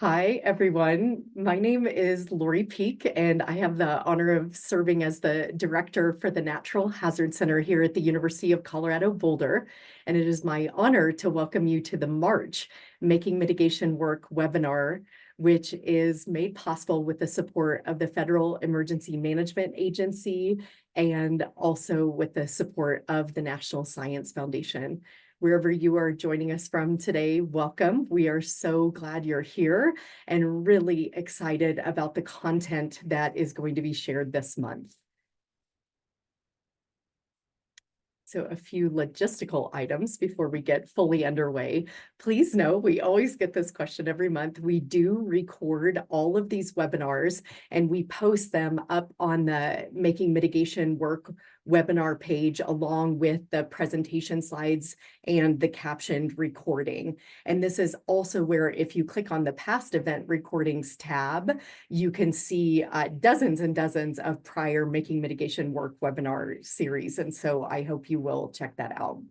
Hi, everyone. My name is Lori Peak, and I have the honor of serving as the director for the Natural Hazard Center here at the University of Colorado Boulder. And it is my honor to welcome you to the March Making Mitigation Work webinar, which is made possible with the support of the Federal Emergency Management Agency and also with the support of the National Science Foundation. Wherever you are joining us from today, welcome. We are so glad you're here and really excited about the content that is going to be shared this month. So a few logistical items before we get fully underway. Please know we always get this question every month. We do record all of these webinars and we post them up on the Making Mitigation Work webinar page along with the presentation slides and the captioned recording. And this is also where if you click on the past event recordings tab, you can see dozens and dozens of prior Making Mitigation Work webinar series. And so I hope you will check that out.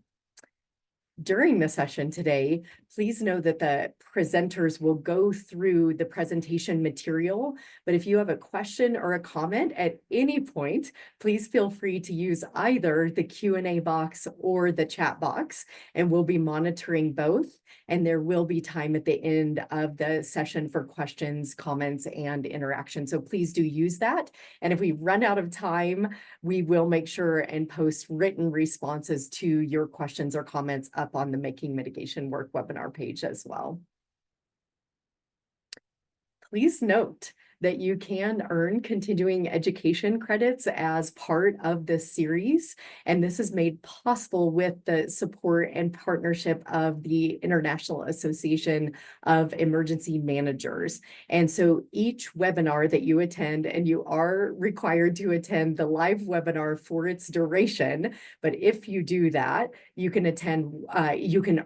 During the session today, please know that the presenters will go through the presentation material, but if you have a question or a comment at any point, please feel free to use either the Q&A box or the chat box, and we'll be monitoring both. And there will be time at the end of the session for questions, comments, and interaction. So please do use that. And if we run out of time, we will make sure and post written responses to your questions or comments up on the Making Mitigation Work webinar page as well. Please note that you can earn continuing education credits as part of this series. And this is made possible with the support and partnership of the International Association of Emergency Managers. And so each webinar that you attend, and you are required to attend the live webinar for its duration, but if you do that, you can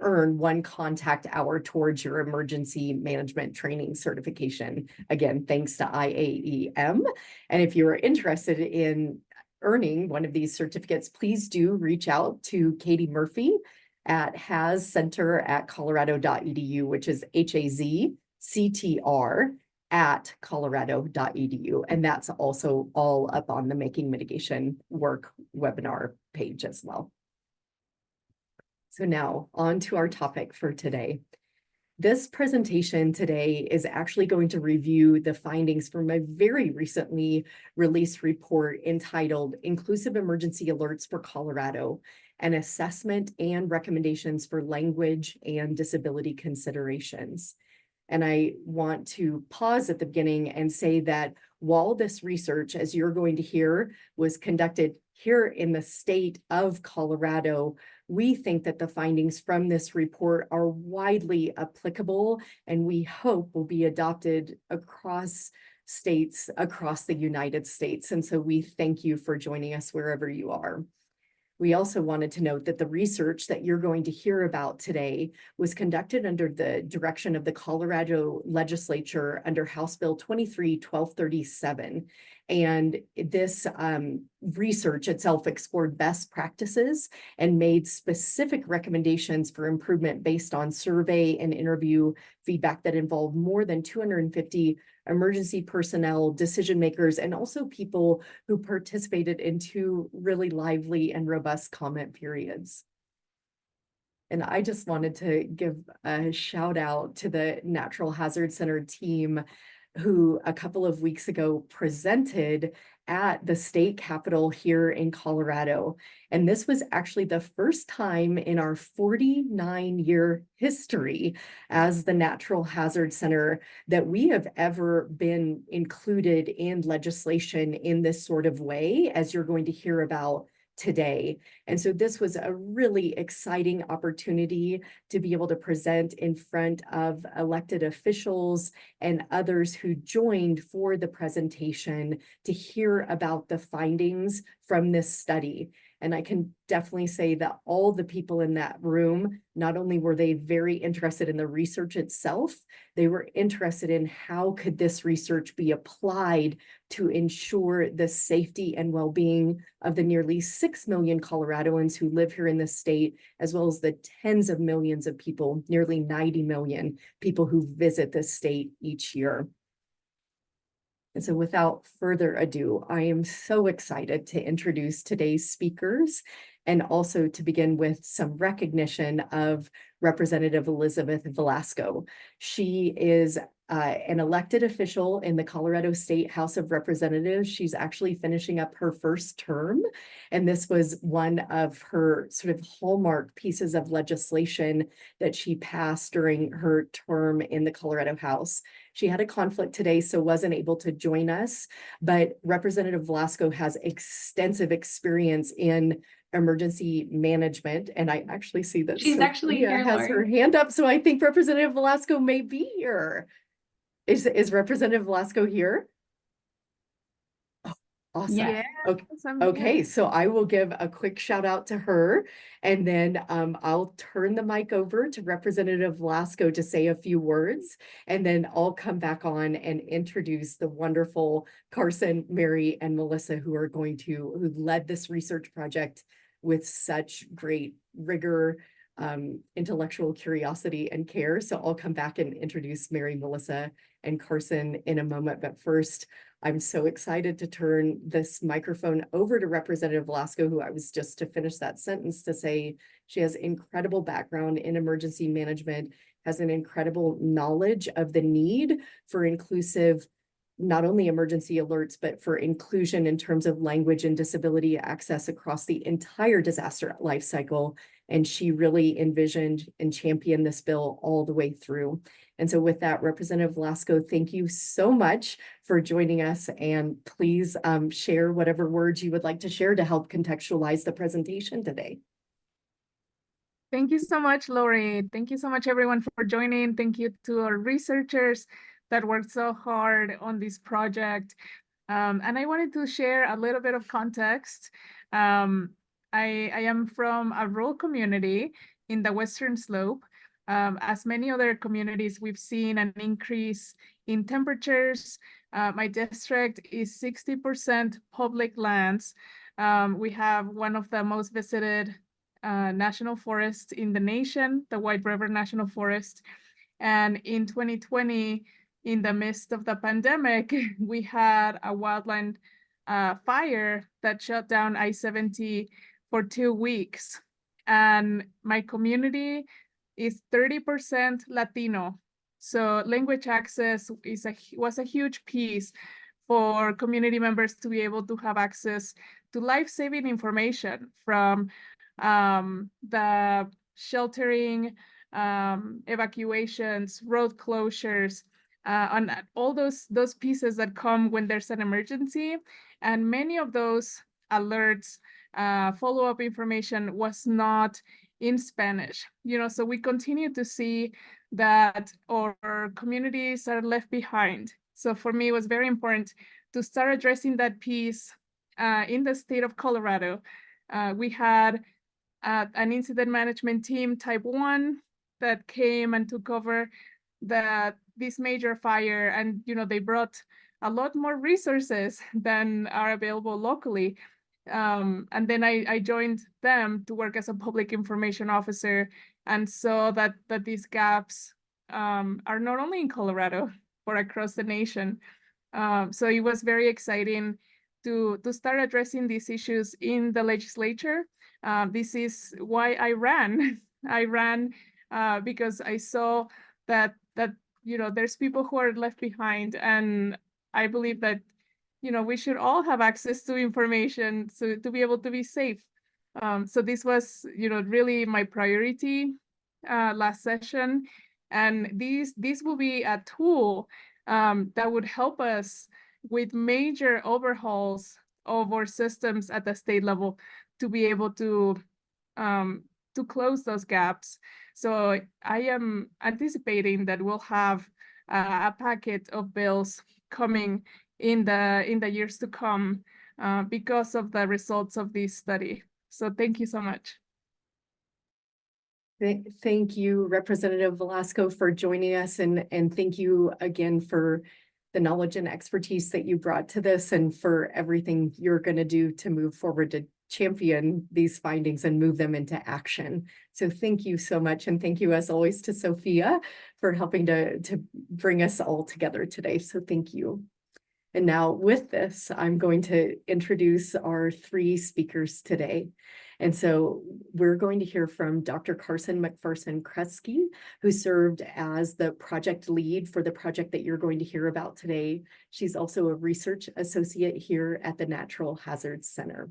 earn one contact hour towards your emergency management training certification. Again, thanks to IAEM. And if you're interested in earning one of these certificates, please do reach out to Katie Murphy at hazcenter@colorado.edu, which is HAZCTR at colorado.edu. And that's also all up on the Making Mitigation Work webinar page as well. So now on to our topic for today. This presentation today is actually going to review the findings from a very recently released report entitled Inclusive Emergency Alerts for Colorado, an assessment and recommendations for language and disability considerations. And I want to pause at the beginning and say that while this research, as you're going to hear, was conducted here in the state of Colorado, we think that the findings from this report are widely applicable and we hope will be adopted across states across the United States. And so we thank you for joining us wherever you are. We also wanted to note that the research that you're going to hear about today was conducted under the direction of the Colorado legislature under House Bill 23-1237. And this research itself explored best practices and made specific recommendations for improvement based on survey and interview feedback that involved more than 250 emergency personnel, decision makers, and also people who participated in two really lively and robust comment periods. And I just wanted to give a shout out to the Natural Hazard Center team who a couple of weeks ago presented at the state capitol here in Colorado. And this was actually the first time in our 49-year history as the Natural Hazard Center that we have ever been included in legislation in this sort of way, as you're going to hear about today. And so this was a really exciting opportunity to be able to present in front of elected officials and others who joined for the presentation to hear about the findings from this study. And I can definitely say that all the people in that room, not only were they very interested in the research itself, they were interested in how could this research be applied to ensure the safety and well-being of the nearly 6 million Coloradoans who live here in the state, as well as the tens of millions of people, nearly 90 million people who visit the state each year. And so without further ado, I am so excited to introduce today's speakers and also to begin with some recognition of Representative Elizabeth Velasco. She is an elected official in the Colorado State House of Representatives. She's actually finishing up her first term, and this was one of her sort of hallmark pieces of legislation that she passed during her term in the Colorado House. She had a conflict today, so wasn't able to join us, but Representative Velasco has extensive experience in emergency management, and I actually see that she's actually here, has her hand up, so I think Representative Velasco may be here. Is Representative Velasco here? Oh, awesome. Yeah. Okay. Okay, so I will give a quick shout out to her, and then I'll turn the mic over to Representative Velasco to say a few words, and then I'll come back on and introduce the wonderful Carson, Mary, and Melissa who led this research project with such great rigor, intellectual curiosity, and care. So I'll come back and introduce Mary, Melissa, and Carson in a moment. But first, I'm so excited to turn this microphone over to Representative Velasco, who I was just to finish that sentence to say she has incredible background in emergency management, has an incredible knowledge of the need for inclusive, not only emergency alerts, but for inclusion in terms of language and disability access across the entire disaster life cycle. And she really envisioned and championed this bill all the way through. And so with that, Representative Velasco, thank you so much for joining us. And please share whatever words you would like to share to help contextualize the presentation today. Thank you so much, Lori. Thank you so much, everyone, for joining. Thank you to our researchers that worked so hard on this project. And I wanted to share a little bit of context. I am from a rural community in the Western Slope. As many other communities, we've seen an increase in temperatures. My district is 60% public lands. We have one of the most visited national forests in the nation, the White River National Forest. And in 2020, in the midst of the pandemic, we had a wildland fire that shut down I-70 for 2 weeks. And my community is 30% Latino. So language access was a huge piece for community members to be able to have access to life-saving information from the sheltering, evacuations, road closures, on all those pieces that come when there's an emergency. And many of those alerts, follow-up information was not in Spanish. So we continue to see that our communities are left behind. So for me, it was very important to start addressing that piece in the state of Colorado. We had an incident management team, type 1, that came and took over this major fire, and they brought a lot more resources than are available locally. And then I joined them to work as a public information officer, and saw that these gaps are not only in Colorado, but across the nation. So it was very exciting to start addressing these issues in the legislature. This is why I ran. I ran because I saw that there's people who are left behind, and I believe that we should all have access to information to be able to be safe. So this was really my priority last session, and this will be a tool that would help us with major overhauls of our systems at the state level to be able to close those gaps. So I am anticipating that we'll have a packet of bills coming in the years to come because of the results of this study. So thank you so much. Thank you, Representative Velasco, for joining us, and thank you again for the knowledge and expertise that you brought to this and for everything you're going to do to move forward to champion these findings and move them into action. So thank you so much. And thank you as always to Sophia for helping to bring us all together today. So thank you. And now with this, I'm going to introduce our three speakers today. And so we're going to hear from Dr. Carson McPherson-Kresge, who served as the project lead for the project that you're going to hear about today. She's also a research associate here at the Natural Hazards Center.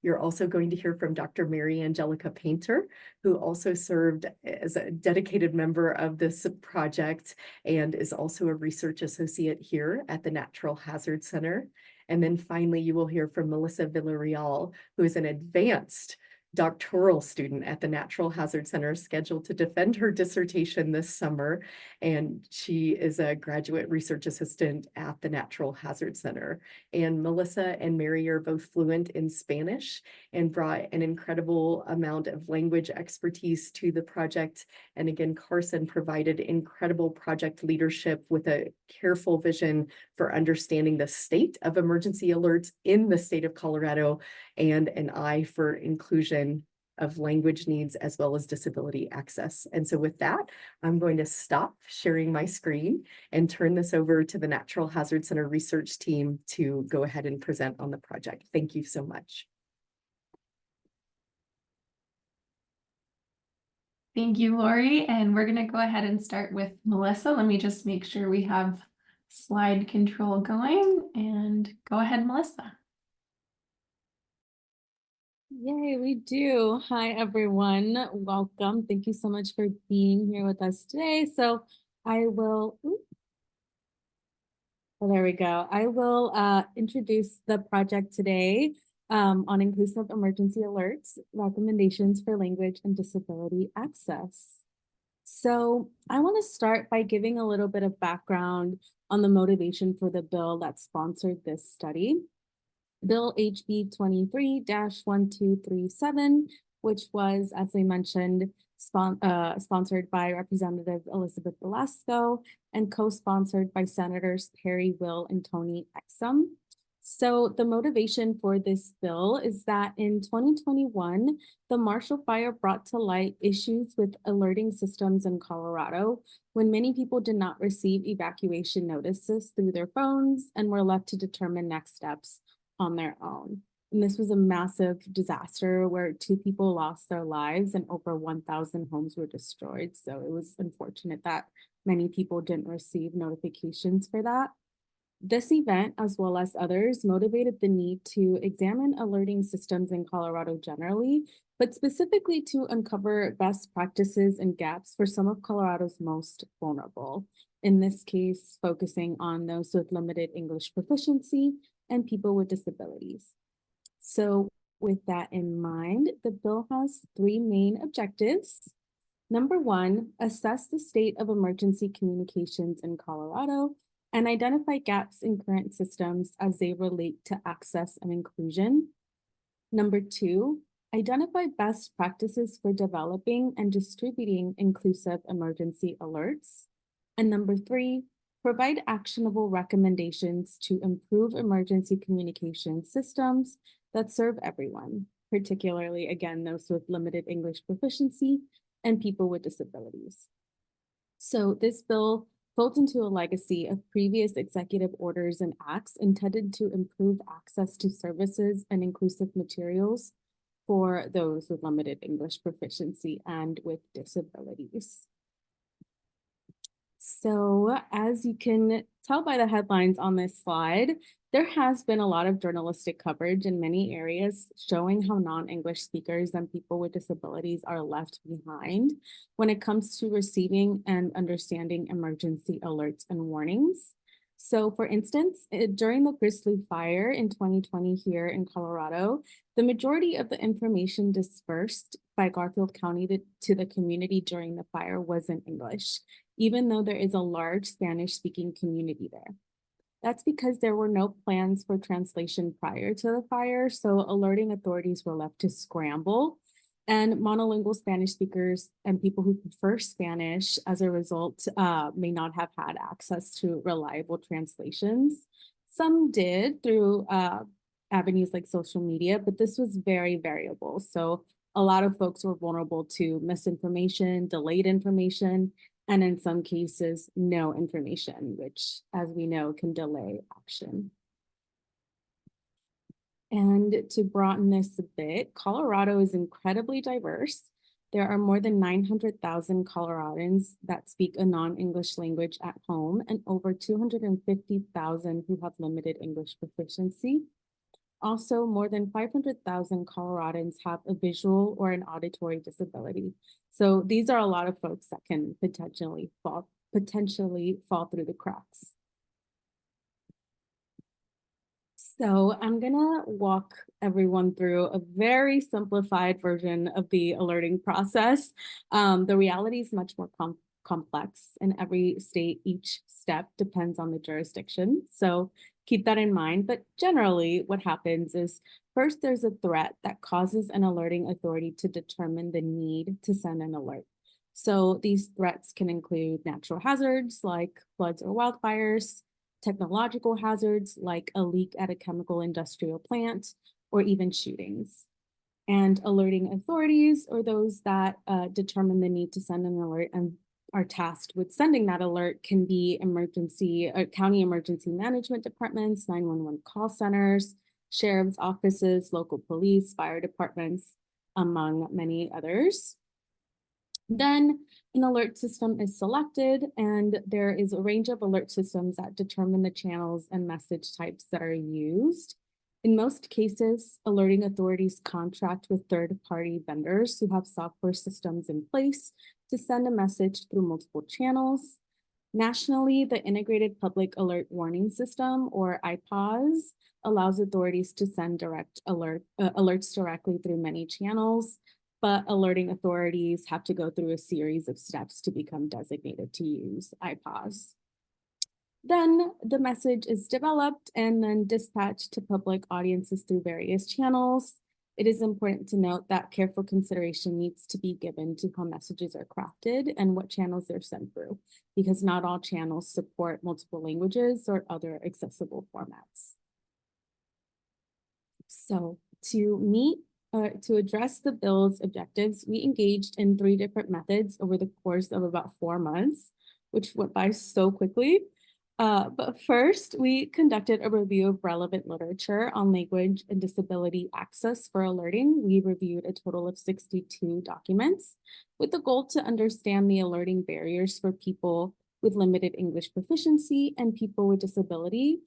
You're also going to hear from Dr. Mary Angelica Painter, who also served as a dedicated member of this project and is also a research associate here at the Natural Hazards Center. And then finally, you will hear from Melissa Villarreal, who is an advanced doctoral student at the Natural Hazards Center, scheduled to defend her dissertation this summer. And she is a graduate research assistant at the Natural Hazards Center. And Melissa and Mary are both fluent in Spanish and brought an incredible amount of language expertise to the project. And again, Carson provided incredible project leadership with a careful vision for understanding the state of emergency alerts in the state of Colorado and an eye for inclusion of language needs as well as disability access. And so with that, I'm going to stop sharing my screen and turn this over to the Natural Hazard Center research team to go ahead and present on the project. Thank you so much. Thank you, Lori. And we're going to go ahead and start with Melissa. Let me just make sure we have slide control going, and go ahead, Melissa. Yay, we do. Hi, everyone. Welcome. Thank you so much for being here with us today. So I will, oh, there we go. I will introduce the project today on inclusive emergency alerts, recommendations for language and disability access. So I want to start by giving a little bit of background on the motivation for the bill that sponsored this study. Bill HB 23-1237, which was, as I mentioned, sponsored by Representative Elizabeth Velasco and co-sponsored by Senators Perry, Will, and Tony Exum. So the motivation for this bill is that in 2021, the Marshall Fire brought to light issues with alerting systems in Colorado when many people did not receive evacuation notices through their phones and were left to determine next steps on their own. And this was a massive disaster where 2 people lost their lives and over 1,000 homes were destroyed. So it was unfortunate that many people didn't receive notifications for that. This event, as well as others, motivated the need to examine alerting systems in Colorado generally, but specifically to uncover best practices and gaps for some of Colorado's most vulnerable. In this case, focusing on those with limited English proficiency and people with disabilities. So with that in mind, the bill has 3 main objectives. Number 1, assess the state of emergency communications in Colorado and identify gaps in current systems as they relate to access and inclusion. Number 2, identify best practices for developing and distributing inclusive emergency alerts. And number 3, provide actionable recommendations to improve emergency communication systems that serve everyone, particularly, again, those with limited English proficiency and people with disabilities. So this bill folds into a legacy of previous executive orders and acts intended to improve access to services and inclusive materials for those with limited English proficiency and with disabilities. So as you can tell by the headlines on this slide, there has been a lot of journalistic coverage in many areas showing how non-English speakers and people with disabilities are left behind when it comes to receiving and understanding emergency alerts and warnings. So for instance, during the Grizzly Fire in 2020 here in Colorado, the majority of the information dispersed by Garfield County to the community during the fire was in English, even though there is a large Spanish-speaking community there. That's because there were no plans for translation prior to the fire, so alerting authorities were left to scramble. And monolingual Spanish speakers and people who prefer Spanish, as a result, may not have had access to reliable translations. Some did through avenues like social media, but this was very variable. So a lot of folks were vulnerable to misinformation, delayed information, and in some cases, no information, which, as we know, can delay action. And to broaden this a bit, Colorado is incredibly diverse. There are more than 900,000 Coloradans that speak a non-English language at home and over 250,000 who have limited English proficiency. Also, more than 500,000 Coloradans have a visual or an auditory disability. So these are a lot of folks that can potentially fall through the cracks. So I'm gonna walk everyone through a very simplified version of the alerting process. The reality is much more complex in every state. Each step depends on the jurisdiction. So keep that in mind. But generally what happens is first there's a threat that causes an alerting authority to determine the need to send an alert. So these threats can include natural hazards like floods or wildfires, technological hazards like a leak at a chemical industrial plant, or even shootings. And alerting authorities, or those that determine the need to send an alert and are tasked with sending that alert, can be county emergency management departments, 911 call centers, sheriff's offices, local police, fire departments, among many others. Then an alert system is selected, and there is a range of alert systems that determine the channels and message types that are used. In most cases, alerting authorities contract with third-party vendors who have software systems in place to send a message through multiple channels. Nationally, the Integrated Public Alert Warning System, or IPAWS, allows authorities to send alerts directly through many channels, but alerting authorities have to go through a series of steps to become designated to use IPAWS. Then the message is developed and then dispatched to public audiences through various channels. It is important to note that careful consideration needs to be given to how messages are crafted and what channels they're sent through, because not all channels support multiple languages or other accessible formats. So to address the bill's objectives, we engaged in 3 different methods over the course of about 4 months, which went by so quickly. But first, we conducted a review of relevant literature on language and disability access for alerting. We reviewed a total of 62 documents with the goal to understand the alerting barriers for people with limited English proficiency and people with disabilities,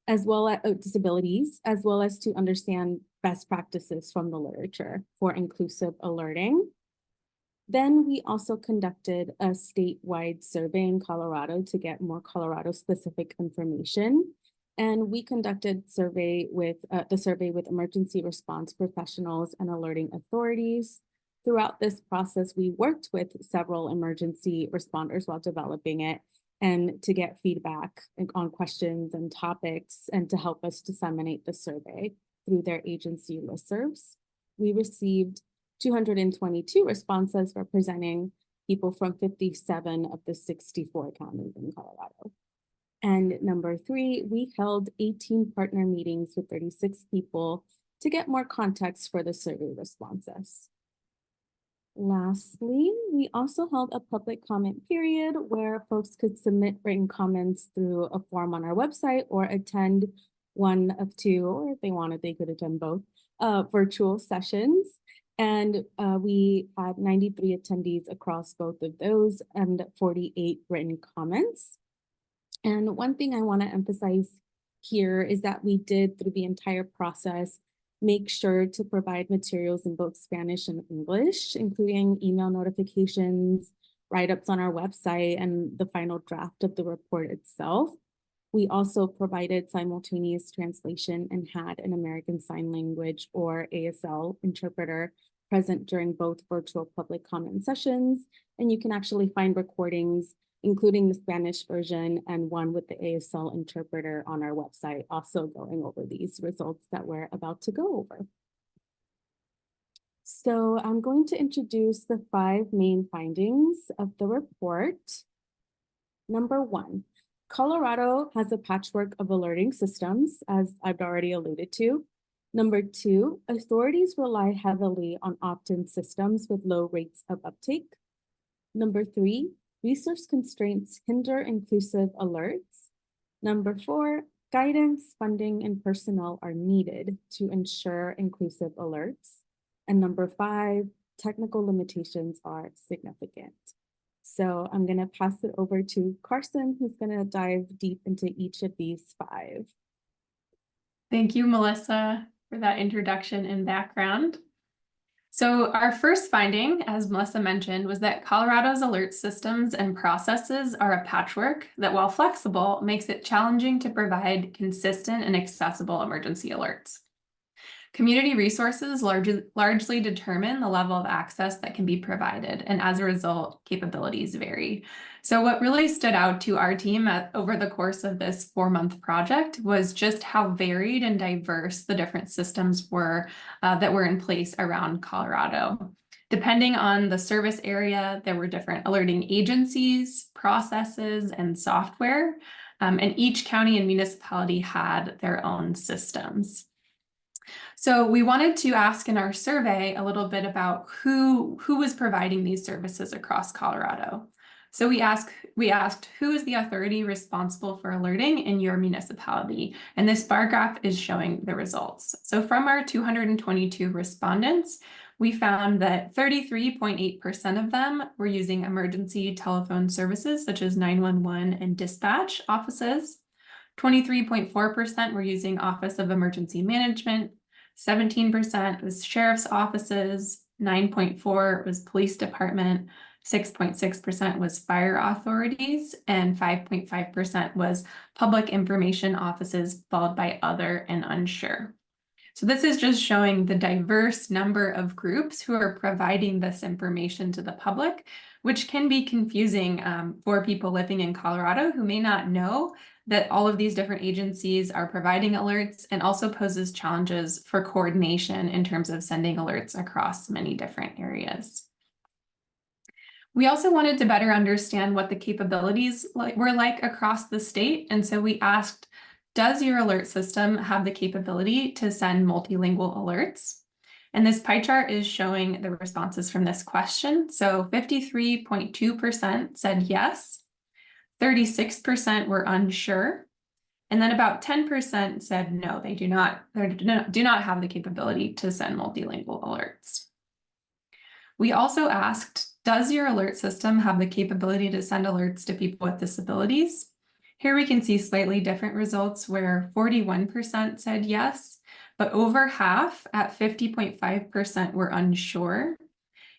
as well as to understand best practices from the literature for inclusive alerting. Then we also conducted a statewide survey in Colorado to get more Colorado-specific information. And we conducted the survey with emergency response professionals and alerting authorities. Throughout this process, we worked with several emergency responders while developing it, and to get feedback on questions and topics, and to help us disseminate the survey through their agency listservs. We received 222 responses representing people from 57 of the 64 counties in Colorado. And number 3, we held 18 partner meetings with 36 people to get more context for the survey responses. Lastly, we also held a public comment period where folks could submit written comments through a form on our website or attend one of 2, or if they wanted, they could attend both virtual sessions. And we had 93 attendees across both of those and 48 written comments. And one thing I want to emphasize here is that we did, through the entire process, make sure to provide materials in both Spanish and English, including email notifications, write-ups on our website, and the final draft of the report itself. We also provided simultaneous translation and had an American Sign Language, or ASL, interpreter present during both virtual public comment sessions. And you can actually find recordings including the Spanish version and one with the ASL interpreter on our website, also going over these results that we're about to go over. So I'm going to introduce the 5 main findings of the report. Number 1, Colorado has a patchwork of alerting systems, as I've already alluded to. Number 2, authorities rely heavily on opt-in systems with low rates of uptake. Number 3, resource constraints hinder inclusive alerts. Number 4, guidance, funding, and personnel are needed to ensure inclusive alerts. And number 5, technical limitations are significant. So I'm going to pass it over to Carson, who's going to dive deep into each of these 5. Thank you, Melissa, for that introduction and background. So our first finding, as Melissa mentioned, was that Colorado's alert systems and processes are a patchwork that, while flexible, makes it challenging to provide consistent and accessible emergency alerts. Community resources largely determine the level of access that can be provided, and as a result, capabilities vary. So what really stood out to our team over the course of this 4-month project was just how varied and diverse the different systems were that were in place around Colorado. Depending on the service area, there were different alerting agencies, processes, and software, and each county and municipality had their own systems. So we wanted to ask in our survey a little bit about who was providing these services across Colorado. So we asked who is the authority responsible for alerting in your municipality? And this bar graph is showing the results. So from our 222 respondents, we found that 33.8% of them were using emergency telephone services such as 911 and dispatch offices. 23.4% were using Office of Emergency Management. 17% was sheriff's offices, 9.4% was police department, 6.6% was fire authorities, and 5.5% was public information offices, followed by other and unsure. So this is just showing the diverse number of groups who are providing this information to the public, which can be confusing for people living in Colorado who may not know that all of these different agencies are providing alerts, and also poses challenges for coordination in terms of sending alerts across many different areas. We also wanted to better understand what the capabilities were like across the state, and so we asked, does your alert system have the capability to send multilingual alerts? And this pie chart is showing the responses from this question. So 53.2% said yes, 36% were unsure, and then about 10% said no, they do not have the capability to send multilingual alerts. We also asked, does your alert system have the capability to send alerts to people with disabilities? Here we can see slightly different results where 41% said yes, but over half at 50.5% were unsure.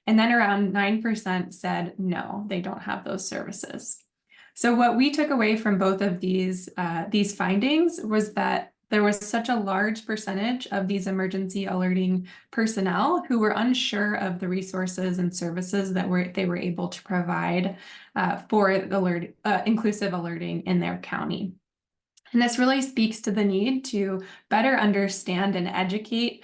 And then around 9% said no, they don't have those services. So what we took away from both of these findings was that there was such a large percentage of these emergency alerting personnel who were unsure of the resources and services that they were able to provide for inclusive alerting in their county. And this really speaks to the need to better understand and educate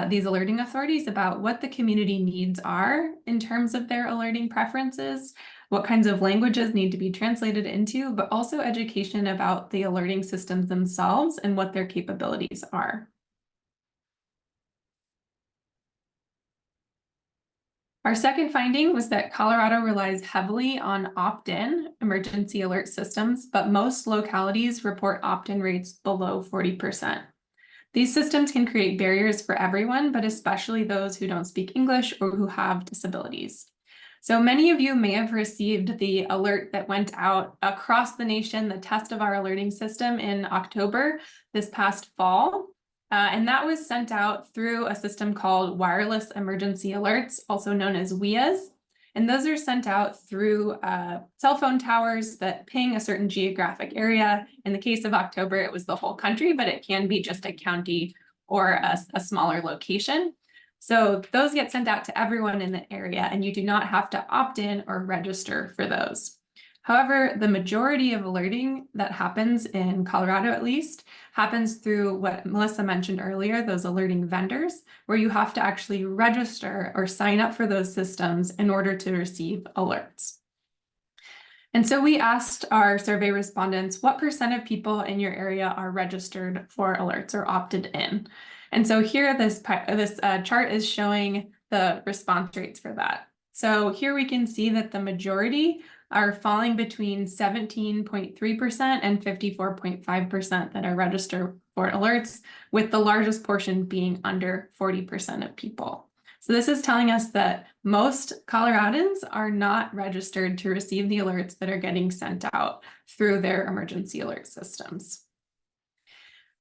these alerting authorities about what the community needs are in terms of their alerting preferences, what kinds of languages need to be translated into, but also education about the alerting systems themselves and what their capabilities are. Our second finding was that Colorado relies heavily on opt-in emergency alert systems, but most localities report opt-in rates below 40%. These systems can create barriers for everyone, but especially those who don't speak English or who have disabilities. So many of you may have received the alert that went out across the nation, the test of our alerting system in October this past fall. And that was sent out through a system called Wireless Emergency Alerts, also known as WEAs. And those are sent out through cell phone towers that ping a certain geographic area. In the case of October, it was the whole country, but it can be just a county or a smaller location. So those get sent out to everyone in the area, and you do not have to opt in or register for those. However, the majority of alerting that happens in Colorado, at least, happens through what Melissa mentioned earlier, those alerting vendors, where you have to actually register or sign up for those systems in order to receive alerts. And so we asked our survey respondents, what % of people in your area are registered for alerts or opted in? And so here, this chart is showing the response rates for that. So here we can see that the majority are falling between 17.3% and 54.5% that are registered for alerts, with the largest portion being under 40% of people. So this is telling us that most Coloradans are not registered to receive the alerts that are getting sent out through their emergency alert systems.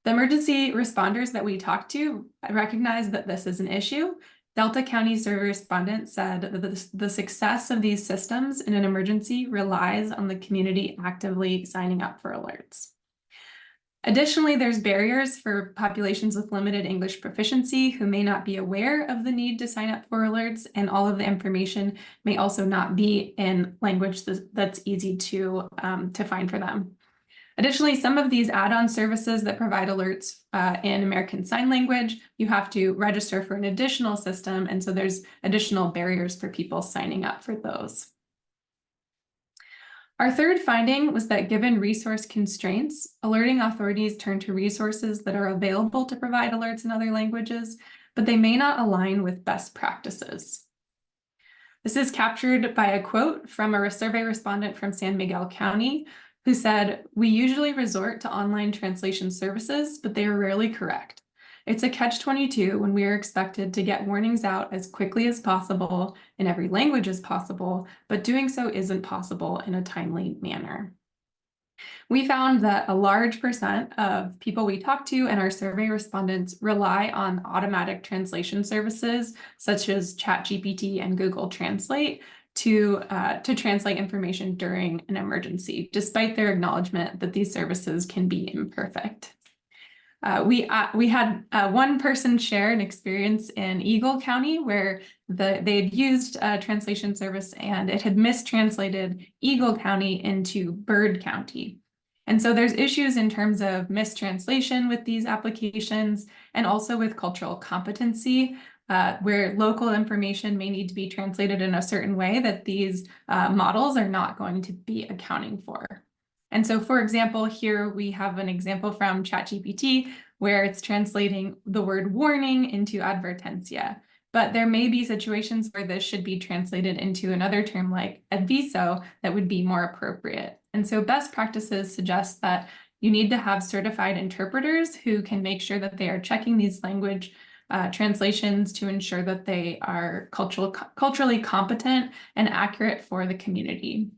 The emergency responders that we talked to recognize that this is an issue. Delta County survey respondents said that the success of these systems in an emergency relies on the community actively signing up for alerts. Additionally, there's barriers for populations with limited English proficiency who may not be aware of the need to sign up for alerts, and all of the information may also not be in language that's easy to find for them. Additionally, some of these add-on services that provide alerts in American Sign Language, you have to register for an additional system, and so there's additional barriers for people signing up for those. Our third finding was that given resource constraints, alerting authorities turn to resources that are available to provide alerts in other languages, but they may not align with best practices. This is captured by a quote from a survey respondent from San Miguel County who said, "We usually resort to online translation services, but they are rarely correct. It's a catch-22 when we are expected to get warnings out as quickly as possible in every language as possible, but doing so isn't possible in a timely manner." We found that a large % of people we talked to and our survey respondents rely on automatic translation services such as ChatGPT and Google Translate to translate information during an emergency, despite their acknowledgement that these services can be imperfect. We had one person share an experience in Eagle County where they had used a translation service and it had mistranslated Eagle County into Bird County. And so there's issues in terms of mistranslation with these applications and also with cultural competency, where local information may need to be translated in a certain way that these models are not going to be accounting for. And so, for example, here we have an example from ChatGPT where it's translating the word warning into advertencia. But there may be situations where this should be translated into another term like aviso that would be more appropriate. And so best practices suggest that you need to have certified interpreters who can make sure that they are checking these language translations to ensure that they are culturally competent and accurate for the community.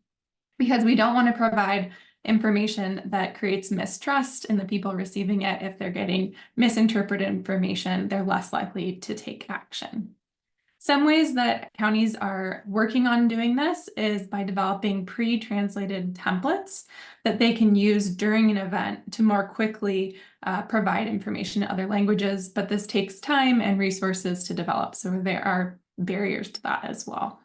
Because we don't want to provide information that creates mistrust in the people receiving it. If they're getting misinterpreted information, they're less likely to take action. Some ways that counties are working on doing this is by developing pre-translated templates that they can use during an event to more quickly provide information in other languages, but this takes time and resources to develop, so there are barriers to that as well.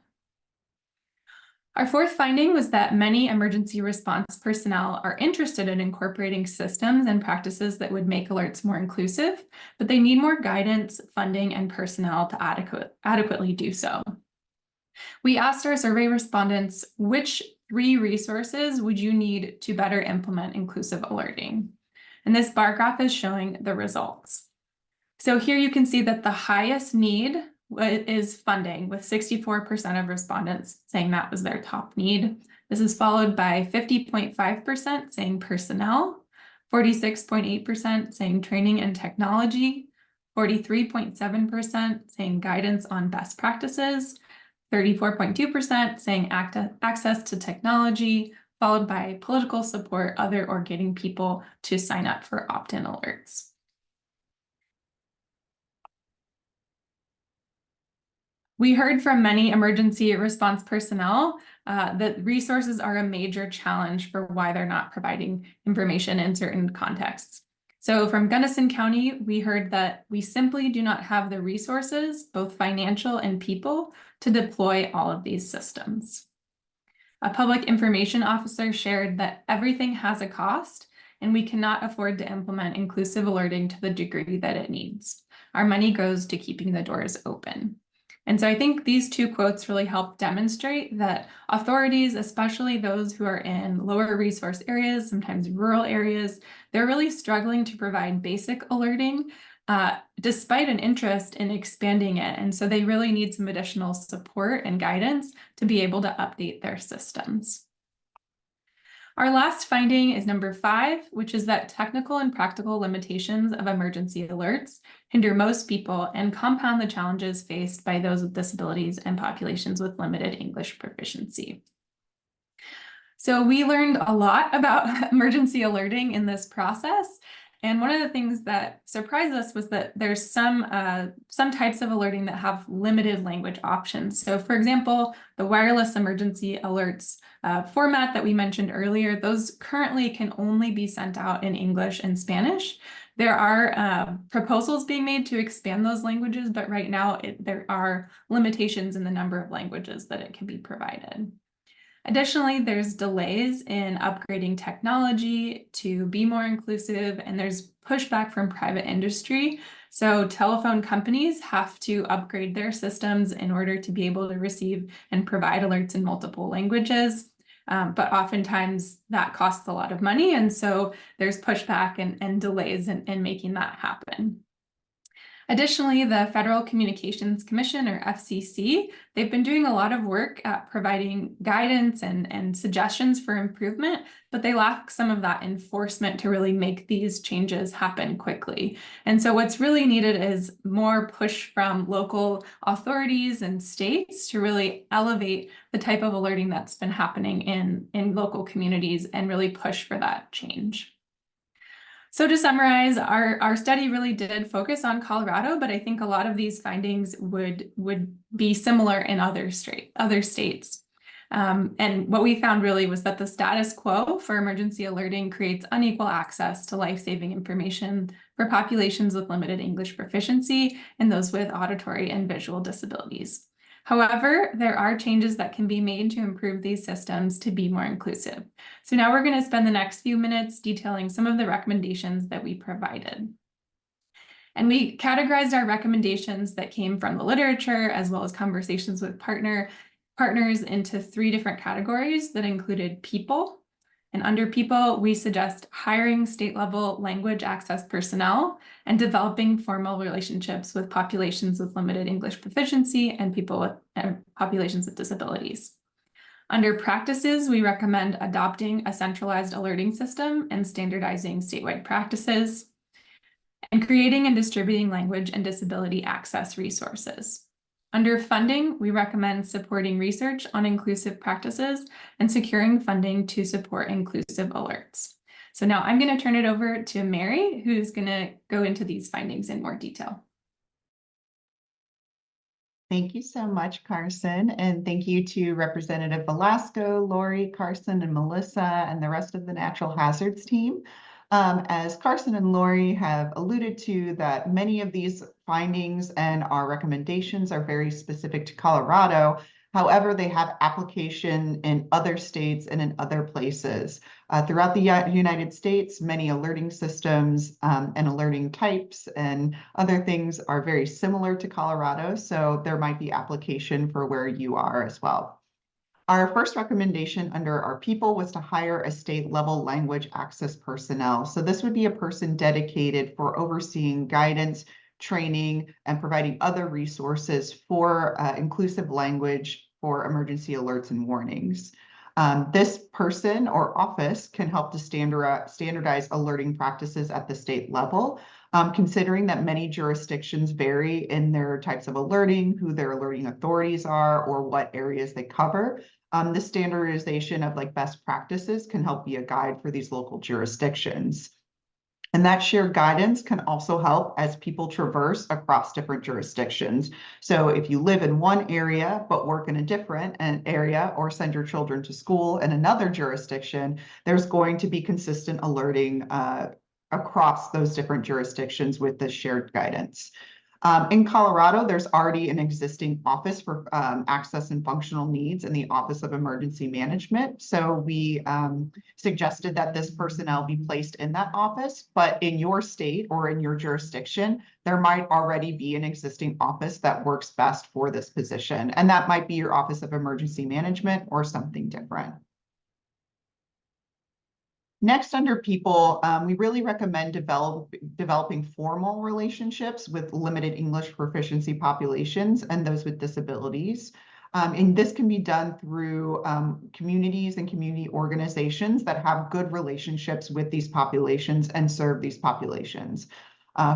Our fourth finding was that many emergency response personnel are interested in incorporating systems and practices that would make alerts more inclusive, but they need more guidance, funding, and personnel to adequately do so. We asked our survey respondents, which 3 resources would you need to better implement inclusive alerting? And this bar graph is showing the results. So here you can see that the highest need is funding, with 64% of respondents saying that was their top need. This is followed by 50.5% saying personnel, 46.8% saying training and technology, 43.7% saying guidance on best practices, 34.2% saying access to technology, followed by political support, other, or getting people to sign up for opt-in alerts. We heard from many emergency response personnel that resources are a major challenge for why they're not providing information in certain contexts. So from Gunnison County, we heard that we simply do not have the resources, both financial and people, to deploy all of these systems. a public information officer shared that everything has a cost and we cannot afford to implement inclusive alerting to the degree that it needs. Our money goes to keeping the doors open. And so I think these two quotes really help demonstrate that authorities, especially those who are in lower resource areas, sometimes rural areas, they're really struggling to provide basic alerting despite an interest in expanding it. And so they really need some additional support and guidance to be able to update their systems. Our last finding is number 5, which is that technical and practical limitations of emergency alerts hinder most people and compound the challenges faced by those with disabilities and populations with limited English proficiency. So we learned a lot about emergency alerting in this process. And one of the things that surprised us was that there's some types of alerting that have limited language options. So for example, the wireless emergency alerts format that we mentioned earlier, those currently can only be sent out in English and Spanish. There are proposals being made to expand those languages, but right now there are limitations in the number of languages that it can be provided. Additionally, there's delays in upgrading technology to be more inclusive, and there's pushback from private industry. So telephone companies have to upgrade their systems in order to be able to receive and provide alerts in multiple languages. But oftentimes that costs a lot of money, and so there's pushback and delays in making that happen. Additionally, the Federal Communications Commission, or FCC, they've been doing a lot of work at providing guidance and suggestions for improvement, but they lack some of that enforcement to really make these changes happen quickly. And so what's really needed is more push from local authorities and states to really elevate the type of alerting that's been happening in local communities and really push for that change. So to summarize, our study really did focus on Colorado, but I think a lot of these findings would be similar in other states. And what we found really was that the status quo for emergency alerting creates unequal access to life-saving information for populations with limited English proficiency and those with auditory and visual disabilities. However, there are changes that can be made to improve these systems to be more inclusive. So now we're going to spend the next few minutes detailing some of the recommendations that we provided. And we categorized our recommendations that came from the literature as well as conversations with partners into 3 different categories that included people. And under people, we suggest hiring state-level language access personnel and developing formal relationships with populations with limited English proficiency and people with populations with disabilities. Under practices, we recommend adopting a centralized alerting system and standardizing statewide practices, and creating and distributing language and disability access resources. Under funding, we recommend supporting research on inclusive practices and securing funding to support inclusive alerts. So now I'm going to turn it over to Mary, who's going to go into these findings in more detail. Thank you so much, Carson, and thank you to Representative Velasco, Lori, Carson, and Melissa, and the rest of the Natural Hazards team. As Carson and Lori have alluded to, that many of these findings and our recommendations are very specific to Colorado. However, they have application in other states and in other places. Throughout the United States, many alerting systems and alerting types and other things are very similar to Colorado, so there might be application for where you are as well. Our first recommendation under our people was to hire a state-level language access personnel. So this would be a person dedicated for overseeing guidance, training, and providing other resources for inclusive language for emergency alerts and warnings. This person or office can help to standardize alerting practices at the state level, considering that many jurisdictions vary in their types of alerting, who their alerting authorities are, or what areas they cover. The standardization of best practices can help be a guide for these local jurisdictions. And that shared guidance can also help as people traverse across different jurisdictions. So if you live in one area but work in a different area or send your children to school in another jurisdiction, there's going to be consistent alerting across those different jurisdictions with this shared guidance. In Colorado, there's already an existing office for access and functional needs in the Office of Emergency Management. So we suggested that this personnel be placed in that office, but in your state or in your jurisdiction, there might already be an existing office that works best for this position. And that might be your Office of Emergency Management or something different. Next, under people, we really recommend developing formal relationships with limited English proficiency populations and those with disabilities. And this can be done through communities and community organizations that have good relationships with these populations and serve these populations.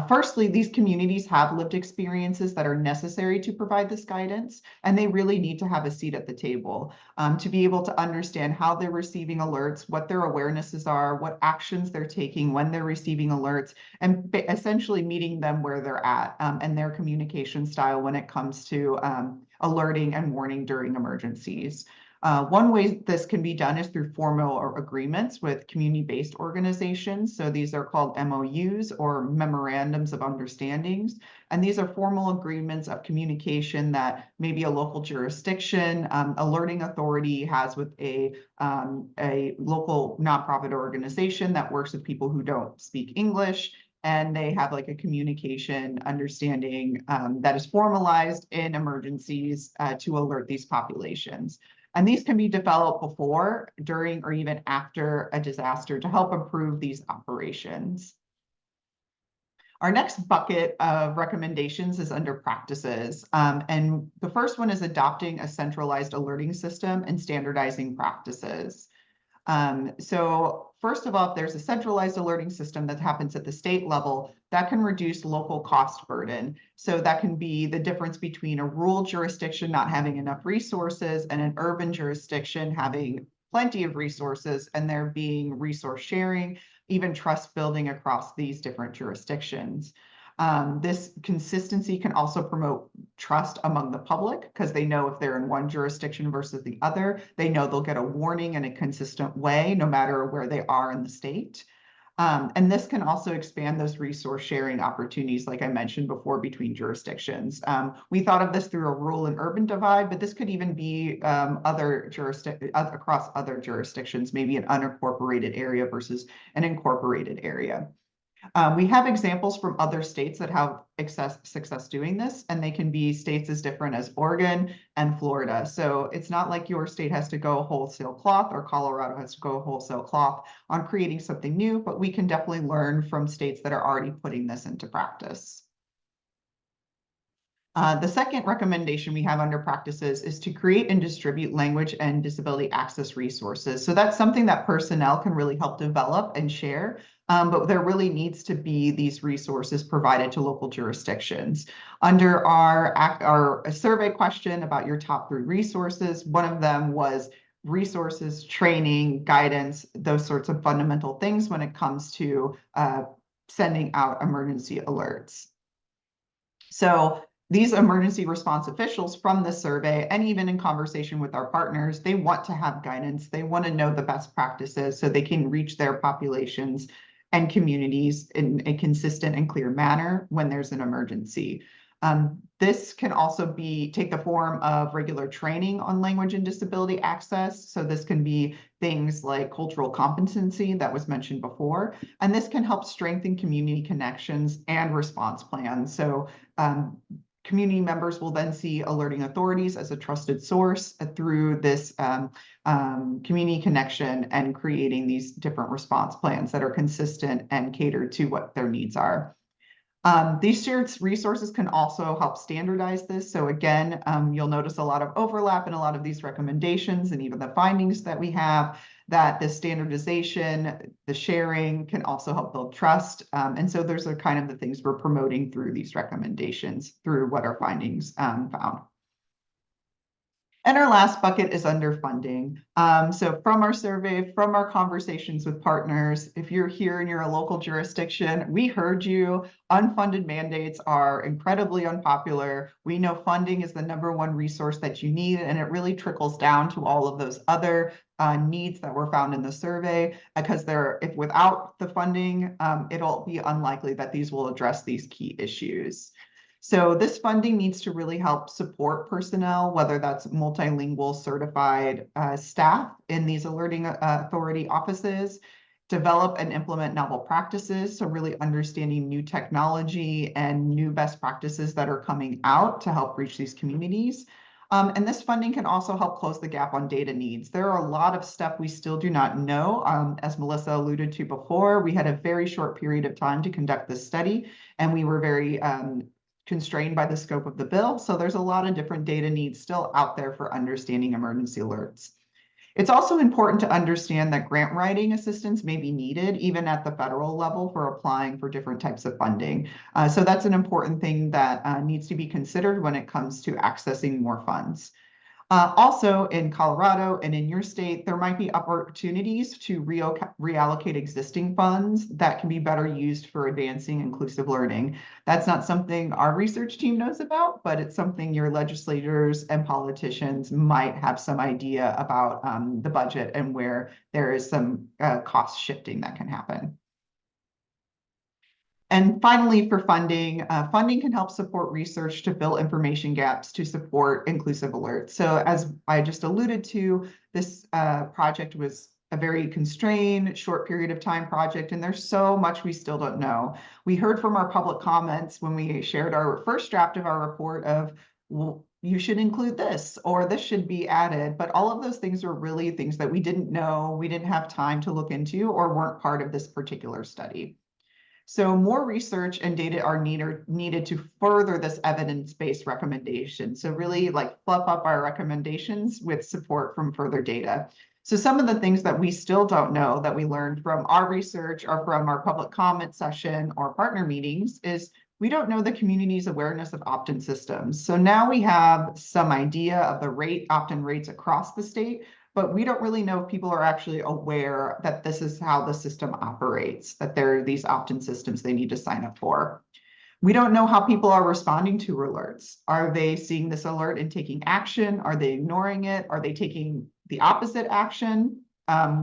Firstly, these communities have lived experiences that are necessary to provide this guidance, and they really need to have a seat at the table to be able to understand how they're receiving alerts, what their awarenesses are, what actions they're taking when they're receiving alerts, and essentially meeting them where they're at and their communication style when it comes to alerting and warning during emergencies. One way this can be done is through formal agreements with community-based organizations. So these are called MOUs or memorandums of understandings. And these are formal agreements of communication that maybe a local jurisdiction, alerting authority has with a local nonprofit organization that works with people who don't speak English. And they have like a communication understanding that is formalized in emergencies to alert these populations. And these can be developed before, during, or even after a disaster to help improve these operations. Our next bucket of recommendations is under practices. And the first one is adopting a centralized alerting system and standardizing practices. So first of all, if there's a centralized alerting system that happens at the state level, that can reduce local cost burden. So that can be the difference between a rural jurisdiction not having enough resources and an urban jurisdiction having plenty of resources, and there being resource sharing, even trust building across these different jurisdictions. This consistency can also promote trust among the public because they know if they're in one jurisdiction versus the other, they know they'll get a warning in a consistent way, no matter where they are in the state. And this can also expand those resource sharing opportunities, like I mentioned before, between jurisdictions. We thought of this through a rural and urban divide, but this could even be across other jurisdictions, maybe an unincorporated area versus an incorporated area. We have examples from other states that have success doing this, and they can be states as different as Oregon and Florida. So it's not like your state has to go wholesale cloth or Colorado has to go wholesale cloth on creating something new, but we can definitely learn from states that are already putting this into practice. The second recommendation we have under practices is to create and distribute language and disability access resources. So that's something that personnel can really help develop and share, but there really needs to be these resources provided to local jurisdictions. Under our survey question about your top 3 resources, one of them was resources, training, guidance, those sorts of fundamental things when it comes to sending out emergency alerts. So these emergency response officials from this survey, and even in conversation with our partners, they want to have guidance. They want to know the best practices so they can reach their populations and communities in a consistent and clear manner when there's an emergency. This can also take the form of regular training on language and disability access. So this can be things like cultural competency that was mentioned before, and this can help strengthen community connections and response plans. So community members will then see alerting authorities as a trusted source through this community connection and creating these different response plans that are consistent and catered to what their needs are. These shared resources can also help standardize this. So again, you'll notice a lot of overlap in a lot of these recommendations and even the findings that we have, that the standardization, the sharing can also help build trust. And so those are kind of the things we're promoting through these recommendations, through what our findings found. And our last bucket is under funding. So from our survey, from our conversations with partners, if you're here and you're a local jurisdiction, we heard you. Unfunded mandates are incredibly unpopular. We know funding is the #1 resource that you need, and it really trickles down to all of those other needs that were found in the survey, because if without the funding, it'll be unlikely that these will address these key issues. So this funding needs to really help support personnel, whether that's multilingual certified staff in these alerting authority offices, develop and implement novel practices. So really understanding new technology and new best practices that are coming out to help reach these communities. And this funding can also help close the gap on data needs. There are a lot of stuff we still do not know. As Melissa alluded to before, we had a very short period of time to conduct this study, and we were very constrained by the scope of the bill. So there's a lot of different data needs still out there for understanding emergency alerts. It's also important to understand that grant writing assistance may be needed even at the federal level for applying for different types of funding. So that's an important thing that needs to be considered when it comes to accessing more funds. Also in Colorado and in your state, there might be opportunities to reallocate existing funds that can be better used for advancing inclusive learning. That's not something our research team knows about, but it's something your legislators and politicians might have some idea about the budget and where there is some cost shifting that can happen. And finally, for funding, funding can help support research to fill information gaps to support inclusive alerts. So as I just alluded to, this project was a very constrained, short period of time project, and there's so much we still don't know. We heard from our public comments when we shared our first draft of our report of, well, you should include this, or this should be added. But all of those things are really things that we didn't know, we didn't have time to look into, or weren't part of this particular study. So more research and data are needed to further this evidence-based recommendation. So really like fluff up our recommendations with support from further data. So some of the things that we still don't know that we learned from our research or from our public comment session or partner meetings is we don't know the community's awareness of opt-in systems. So now we have some idea of the opt-in rates across the state, but we don't really know if people are actually aware that this is how the system operates, that there are these opt-in systems they need to sign up for. We don't know how people are responding to alerts. Are they seeing this alert and taking action? Are they ignoring it? Are they taking the opposite action?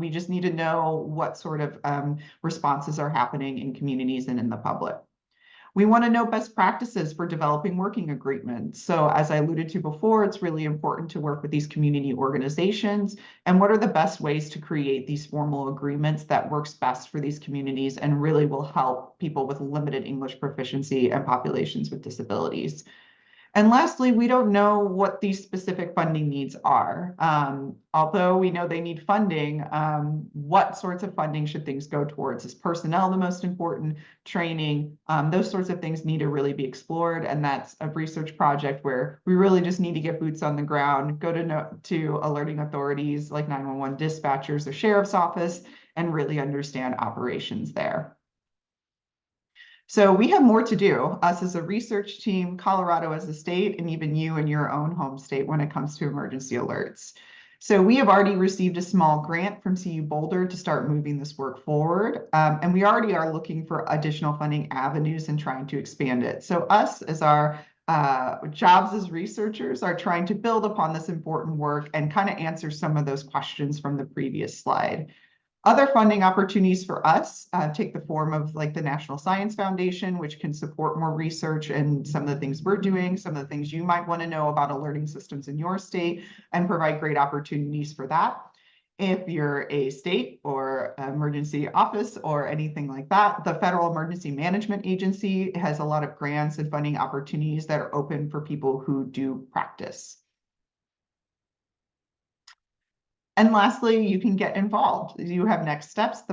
We just need to know what sort of responses are happening in communities and in the public. We want to know best practices for developing working agreements. So as I alluded to before, it's really important to work with these community organizations and what are the best ways to create these formal agreements that works best for these communities and really will help people with limited English proficiency and populations with disabilities. And lastly, we don't know what these specific funding needs are. Although we know they need funding, what sorts of funding should things go towards? Is personnel the most important? Training? Those sorts of things need to really be explored. And that's a research project where we really just need to get boots on the ground, go to alerting authorities like 911 dispatchers or sheriff's office, and really understand operations there. So we have more to do, us as a research team, Colorado as a state, and even you in your own home state when it comes to emergency alerts. So we have already received a small grant from CU Boulder to start moving this work forward. And we already are looking for additional funding avenues and trying to expand it. So us as our jobs as researchers are trying to build upon this important work and kind of answer some of those questions from the previous slide. Other funding opportunities for us take the form of like the National Science Foundation, which can support more research and some of the things we're doing, some of the things you might want to know about alerting systems in your state, and provide great opportunities for that. If you're a state or emergency office or anything like that, the Federal Emergency Management Agency has a lot of grants and funding opportunities that are open for people who do practice. And lastly, you can get involved. You have next steps.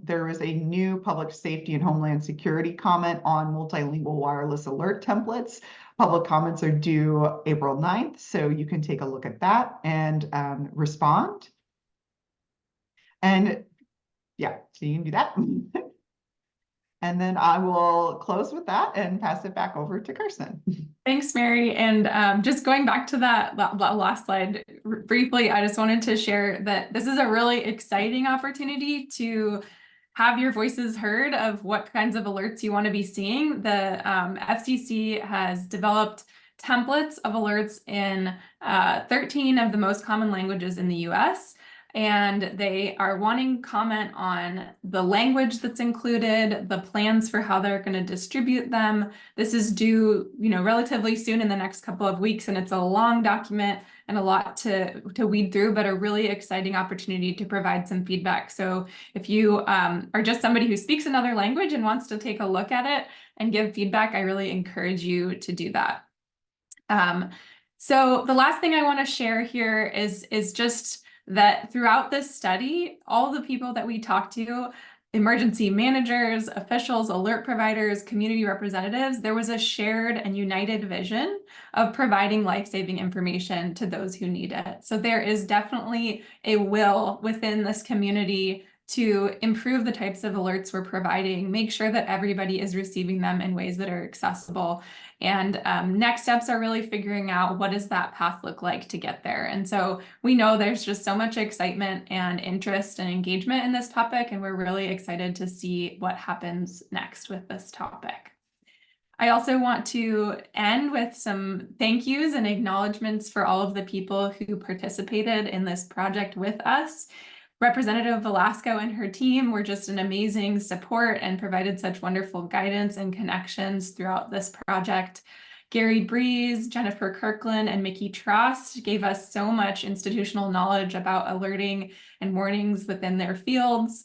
There is a new public safety and homeland security comment on multilingual wireless alert templates. Public comments are due April 9th, so you can take a look at that and respond. And yeah, so you can do that. And then I will close with that and pass it back over to Carson. Thanks, Mary. And just going back to that last slide briefly, I just wanted to share that this is a really exciting opportunity to have your voices heard of what kinds of alerts you want to be seeing. The FCC has developed templates of alerts in 13 of the most common languages in the US. and they are wanting comment on the language that's included, the plans for how they're going to distribute them. This is due, relatively soon in the next couple of weeks, and it's a long document and a lot to weed through, but a really exciting opportunity to provide some feedback. So if you are just somebody who speaks another language and wants to take a look at it and give feedback, I really encourage you to do that. So the last thing I want to share here is just that throughout this study, all the people that we talked to, emergency managers, officials, alert providers, community representatives, there was a shared and united vision of providing life-saving information to those who need it. So there is definitely a will within this community to improve the types of alerts we're providing, make sure that everybody is receiving them in ways that are accessible. And next steps are really figuring out what does that path look like to get there. And so we know there's just so much excitement and interest and engagement in this topic, and we're really excited to see what happens next with this topic. I also want to end with some thank yous and acknowledgements for all of the people who participated in this project with us. Representative Velasco and her team were just an amazing support and provided such wonderful guidance and connections throughout this project. Gary Breeze, Jennifer Kirkland, and Mickey Trost gave us so much institutional knowledge about alerting and warnings within their fields.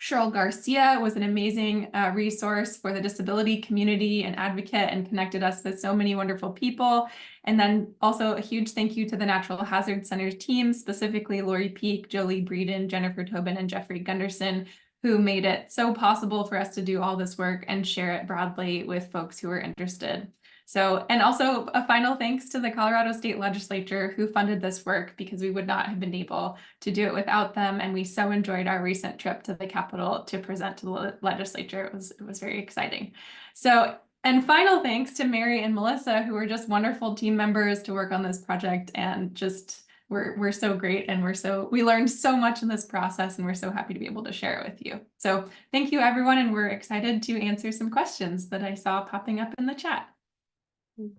Cheryl Garcia was an amazing resource for the disability community and advocate, and connected us with so many wonderful people. And then also a huge thank you to the Natural Hazard Center team, specifically Lori Peak, Jolie Breeden, Jennifer Tobin, and Jeffrey Gunderson, who made it so possible for us to do all this work and share it broadly with folks who are interested. So, and also a final thanks to the Colorado State Legislature who funded this work, because we would not have been able to do it without them. And we so enjoyed our recent trip to the Capitol to present to the legislature. It was very exciting. So, and final thanks to Mary and Melissa, who were just wonderful team members to work on this project, and just we're so great, and we learned so much in this process, and we're so happy to be able to share it with you. So thank you, everyone, and we're excited to answer some questions that I saw popping up in the chat.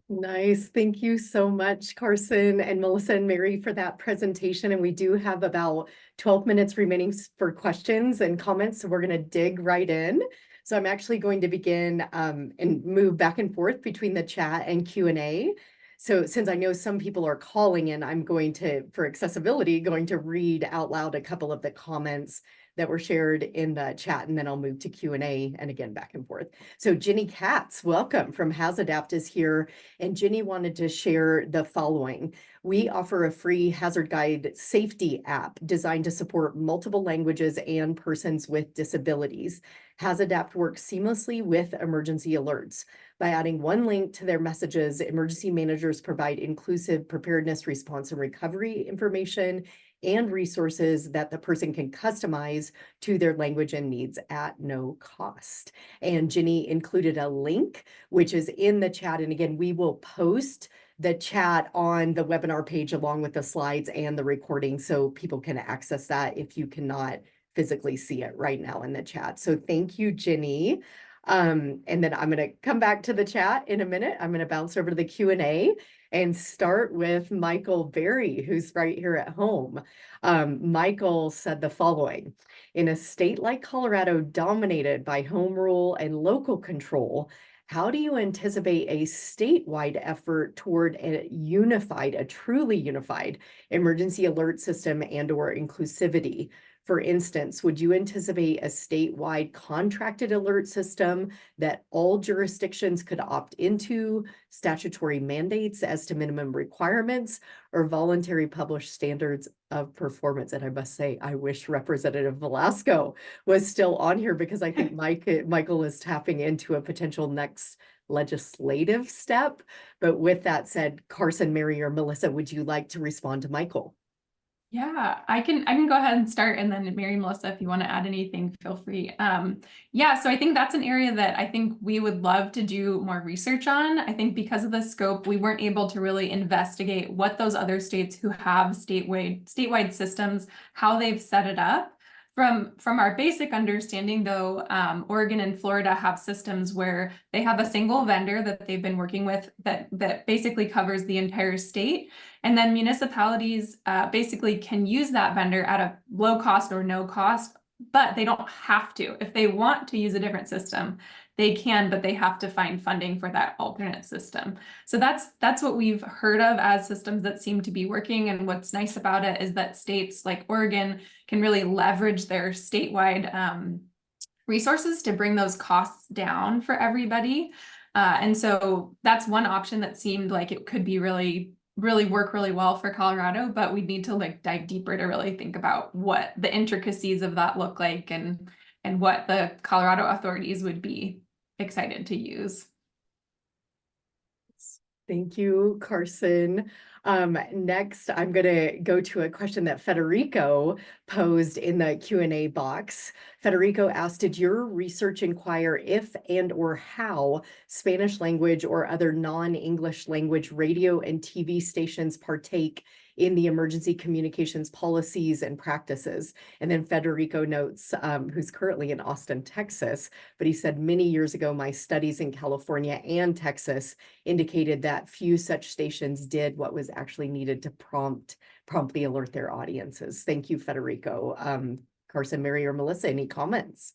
Nice. Thank you so much, Carson and Melissa and Mary, for that presentation. And we do have about 12 minutes remaining for questions and comments, so we're going to dig right in. So I'm actually going to begin and move back and forth between the chat and Q&A. So since I know some people are calling in, I'm going to, for accessibility, going to read out loud a couple of the comments that were shared in the chat, and then I'll move to Q&A and again back and forth. So Ginny Katz, welcome, from HazAdapt is here, and Ginny wanted to share the following. We offer a free hazard guide safety app designed to support multiple languages and persons with disabilities. HazAdapt works seamlessly with emergency alerts. By adding one link to their messages, emergency managers provide inclusive preparedness, response, and recovery information and resources that the person can customize to their language and needs at no cost. And Ginny included a link, which is in the chat. And again, we will post the chat on the webinar page along with the slides and the recording, so people can access that if you cannot physically see it right now in the chat. So thank you, Ginny. And then I'm going to come back to the chat in a minute. I'm going to bounce over to the Q&A and start with Michael Berry, who's right here at home. Michael said the following: in a state like Colorado dominated by home rule and local control, how do you anticipate a statewide effort toward a truly unified emergency alert system and/or inclusivity? For instance, would you anticipate a statewide contracted alert system that all jurisdictions could opt into, statutory mandates as to minimum requirements, or voluntary published standards of performance? And I must say, I wish Representative Velasco was still on here, because I think Michael is tapping into a potential next legislative step. But with that said, Carson, Mary, or Melissa, would you like to respond to Michael? Yeah, I can go ahead and start, and then Mary, Melissa, if you want to add anything, feel free. Yeah, so I think that's an area that I think we would love to do more research on. I think because of the scope, we weren't able to really investigate what those other states who have statewide systems, how they've set it up. From our basic understanding, though, Oregon and Florida have systems where they have a single vendor that they've been working with that basically covers the entire state. And then municipalities basically can use that vendor at a low cost or no cost, but they don't have to. If they want to use a different system, they can, but they have to find funding for that alternate system. So that's what we've heard of as systems that seem to be working. And what's nice about it is that states like Oregon can really leverage their statewide resources to bring those costs down for everybody. And so that's one option that seemed like it could be really work really well for Colorado, but we need to like dive deeper to really think about what the intricacies of that look like and what the Colorado authorities would be excited to use. Thank you, Carson. Next, I'm going to go to a question that Federico posed in the Q&A box. Federico asked, did your research inquire if and or how Spanish language or other non-English language radio and TV stations partake in the emergency communications policies and practices? And then Federico notes, who's currently in Austin, Texas, but he said, many years ago, my studies in California and Texas indicated that few such stations did what was actually needed to promptly alert their audiences. Thank you, Federico. Carson, Mary, or Melissa, any comments?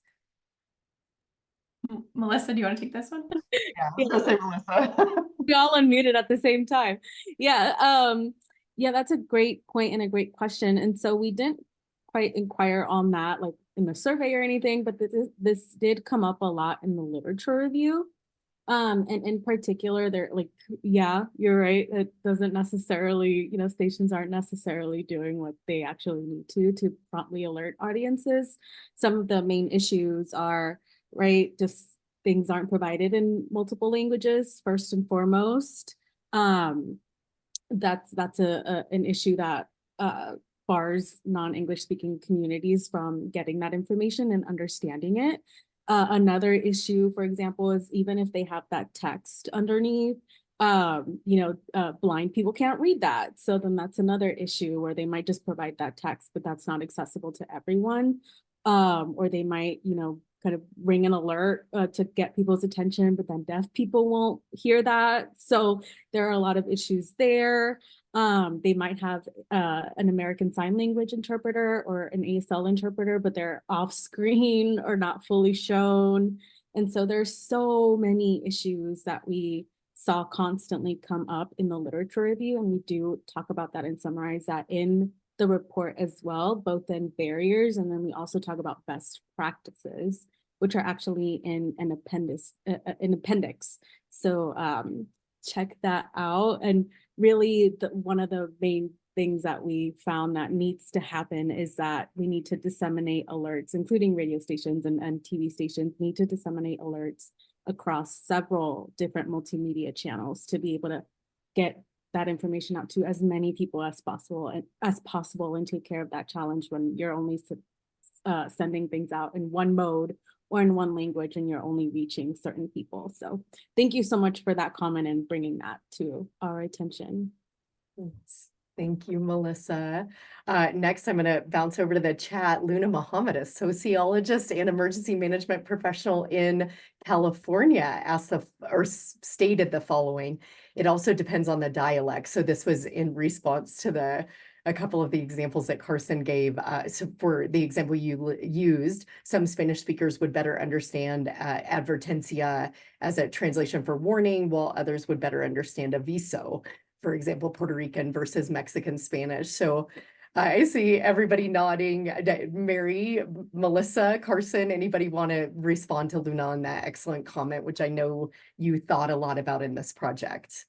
Melissa, do you want to take this one? Yeah, I was gonna say Melissa. We all unmuted at the same time. Yeah, that's a great point and a great question. And so we didn't quite inquire on that like in the survey or anything, but this did come up a lot in the literature review. And in particular, they're like, yeah, you're right. It doesn't necessarily, stations aren't necessarily doing what they actually need to promptly alert audiences. Some of the main issues are, right, just things aren't provided in multiple languages, first and foremost. That's an issue that bars non-English speaking communities from getting that information and understanding it. Another issue, for example, is even if they have that text underneath, blind people can't read that. So then that's another issue where they might just provide that text, but that's not accessible to everyone. Or they might, kind of ring an alert to get people's attention, but then deaf people won't hear that. So there are a lot of issues there. They might have an American Sign Language interpreter or an ASL interpreter, but they're off screen or not fully shown. And so there's so many issues that we saw constantly come up in the literature review. And we do talk about that and summarize that in the report as well, both in barriers, and then we also talk about best practices, which are actually in an appendix. So check that out. And really, one of the main things that we found that needs to happen is that we need to disseminate alerts, including radio stations and TV stations need to disseminate alerts across several different multimedia channels to be able to get that information out to as many people as possible and take care of that challenge when you're only sending things out in one mode or in one language and you're only reaching certain people. So thank you so much for that comment and bringing that to our attention. Thanks. Thank you, Melissa. Next, I'm going to bounce over to the chat. Luna Muhammad, a sociologist and emergency management professional in California, stated the following: it also depends on the dialect. So this was in response to a couple of the examples that Carson gave. So for the example you used, some Spanish speakers would better understand advertencia as a translation for warning, while others would better understand aviso. For example, Puerto Rican versus Mexican Spanish. So I see everybody nodding. Mary, Melissa, Carson, anybody want to respond to Luna on that excellent comment, which I know you thought a lot about in this project?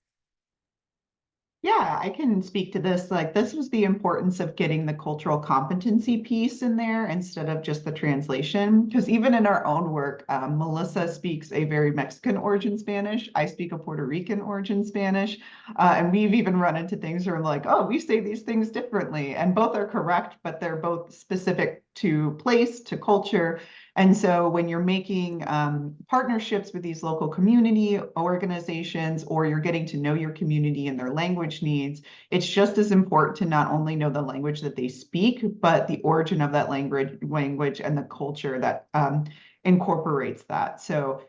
Yeah, I can speak to this. Like, this was the importance of getting the cultural competency piece in there instead of just the translation. Because even in our own work, Melissa speaks a very Mexican origin Spanish. I speak a Puerto Rican origin Spanish. And we've even run into things where I'm like, oh, we say these things differently. And both are correct, but they're both specific to place, to culture. And so when you're making partnerships with these local community organizations, or you're getting to know your community and their language needs, it's just as important to not only know the language that they speak, but the origin of that language and the culture that incorporates that. So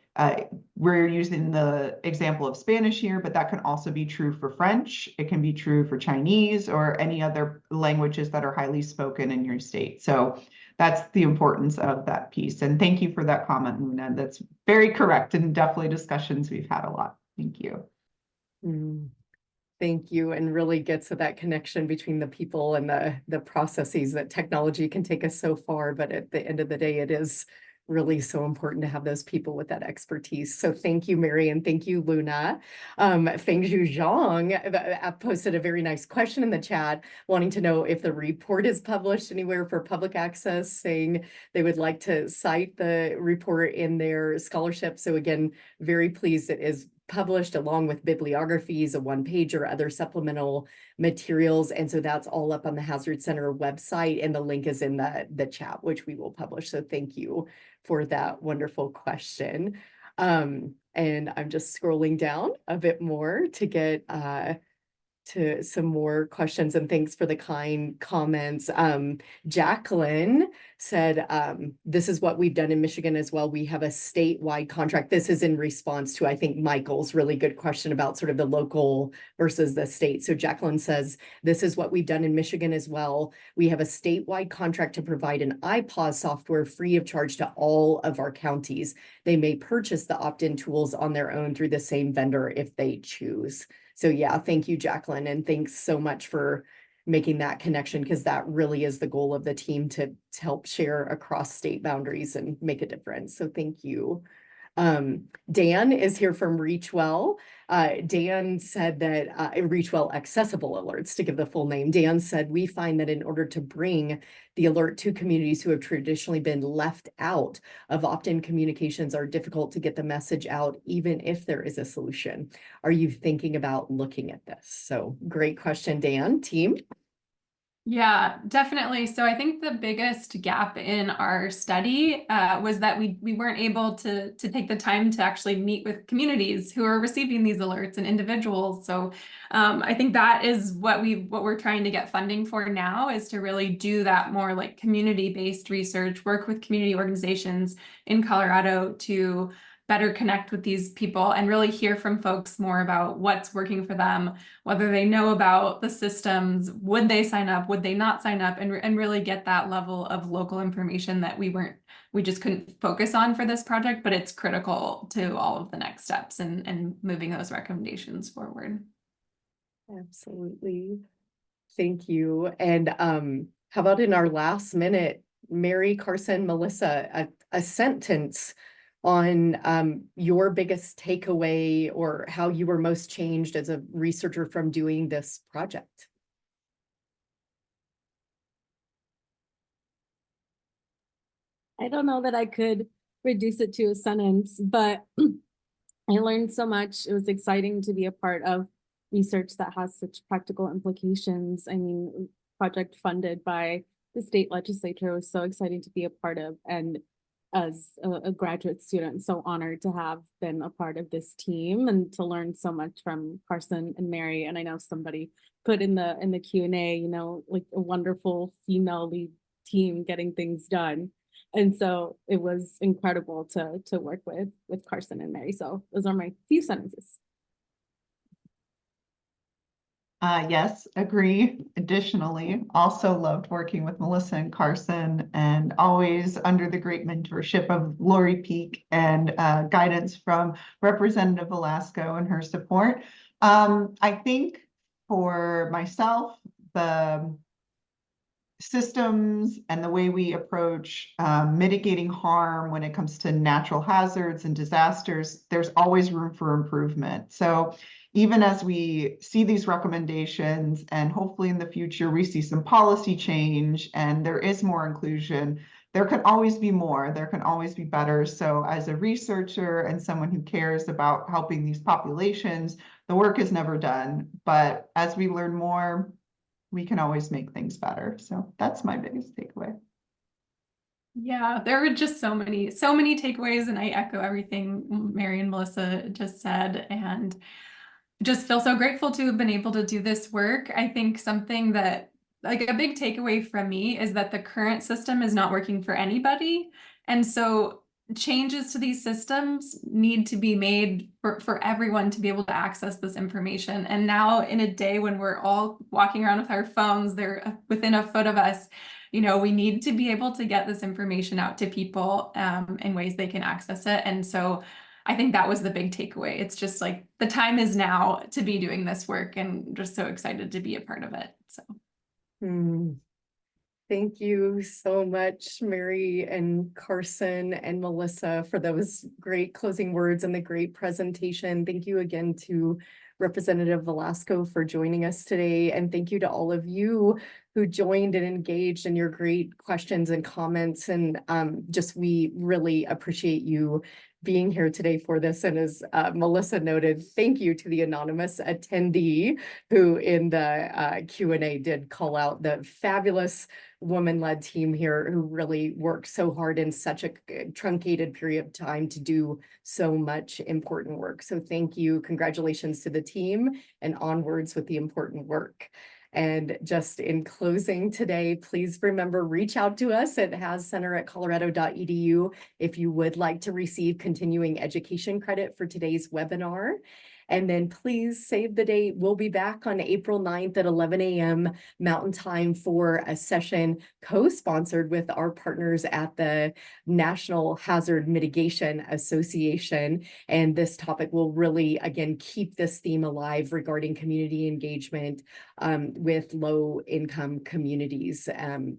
we're using the example of Spanish here, but that can also be true for French. It can be true for Chinese or any other languages that are highly spoken in your state. So that's the importance of that piece. And thank you for that comment, Luna. That's very correct, and definitely discussions we've had a lot. Thank you. Thank you, and really gets to that connection between the people and the processes that technology can take us so far, but at the end of the day, it is really so important to have those people with that expertise. So thank you, Mary, and thank you, Luna. Fengzhu Zhang posted a very nice question in the chat, wanting to know if the report is published anywhere for public access, saying they would like to cite the report in their scholarship. So again, very pleased it is published along with bibliographies, a one-pager, other supplemental materials. And so that's all up on the Hazard Center website, and the link is in the chat, which we will publish. So thank you for that wonderful question. And I'm just scrolling down a bit more to get to some more questions, and thanks for the kind comments. Jacqueline said, this is what we've done in Michigan as well. We have a statewide contract. This is in response to, I think, Michael's really good question about sort of the local versus the state. So Jacqueline says, this is what we've done in Michigan as well. We have a statewide contract to provide an iPause software free of charge to all of our counties. They may purchase the opt-in tools on their own through the same vendor if they choose. So yeah, thank you, Jacqueline, and thanks so much for making that connection, because that really is the goal of the team, to help share across state boundaries and make a difference. So thank you. Dan is here from Reachwell. Dan said that Reachwell Accessible Alerts, to give the full name. Dan said, we find that in order to bring the alert to communities who have traditionally been left out of opt-in communications, are difficult to get the message out, even if there is a solution. Are you thinking about looking at this? So great question, Dan. Team? Yeah, definitely. So I think the biggest gap in our study was that we weren't able to take the time to actually meet with communities who are receiving these alerts and individuals. So I think that is what we're trying to get funding for now, is to really do that more like community-based research, work with community organizations in Colorado to better connect with these people and really hear from folks more about what's working for them, whether they know about the systems, would they sign up, would they not sign up, and really get that level of local information that we just couldn't focus on for this project, but it's critical to all of the next steps and moving those recommendations forward. Absolutely. Thank you. And how about in our last minute, Mary, Carson, Melissa, a sentence on your biggest takeaway, or how you were most changed as a researcher from doing this project? I don't know that I could reduce it to a sentence, but I learned so much. It was exciting to be a part of research that has such practical implications. I mean, project funded by the state legislature was so exciting to be a part of. And as a graduate student, so honored to have been a part of this team and to learn so much from Carson and Mary. And I know somebody put in the Q&A, you know, like a wonderful female lead team getting things done. And so it was incredible to work with Carson and Mary. So those are my few sentences. Yes, agree. Additionally, also loved working with Melissa and Carson, and always under the great mentorship of Lori Peak and guidance from Representative Velasco and her support. I think for myself, the systems and the way we approach mitigating harm when it comes to natural hazards and disasters, there's always room for improvement. So even as we see these recommendations, and hopefully in the future we see some policy change and there is more inclusion, there can always be more, there can always be better. So as a researcher and someone who cares about helping these populations, the work is never done. But as we learn more, we can always make things better. So that's my biggest takeaway. Yeah, there were just so many takeaways, and I echo everything Mary and Melissa just said, and just feel so grateful to have been able to do this work. I think something that, like, a big takeaway from me is that the current system is not working for anybody. And so changes to these systems need to be made for everyone to be able to access this information. And now, in a day when we're all walking around with our phones, they're within a foot of us, we need to be able to get this information out to people in ways they can access it. And so I think that was the big takeaway. It's just like the time is now to be doing this work, and just so excited to be a part of it. So Thank you so much, Mary and Carson and Melissa, for those great closing words and the great presentation. Thank you again to Representative Velasco for joining us today. And thank you to all of you who joined and engaged in your great questions and comments. And we really appreciate you being here today for this. And as Melissa noted, thank you to the anonymous attendee who in the Q&A did call out the fabulous woman-led team here who really worked so hard in such a truncated period of time to do so much important work. So thank you. Congratulations to the team, and onwards with the important work. And just in closing today, please remember, reach out to us at hascenter@colorado.edu if you would like to receive continuing education credit for today's webinar. And then please save the date. We'll be back on April 9th at 11 a.m. Mountain Time for a session co-sponsored with our partners at the National Hazard Mitigation Association. And this topic will really, again, keep this theme alive regarding community engagement with low-income communities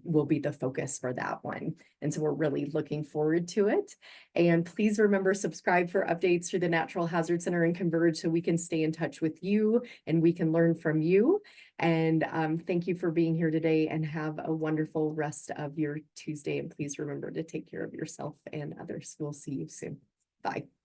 will be the focus for that one. And so we're really looking forward to it. And please remember, subscribe for updates through the Natural Hazard Center and Converge so we can stay in touch with you and we can learn from you. And thank you for being here today, and have a wonderful rest of your Tuesday. And please remember to take care of yourself and others. We'll see you soon. Bye.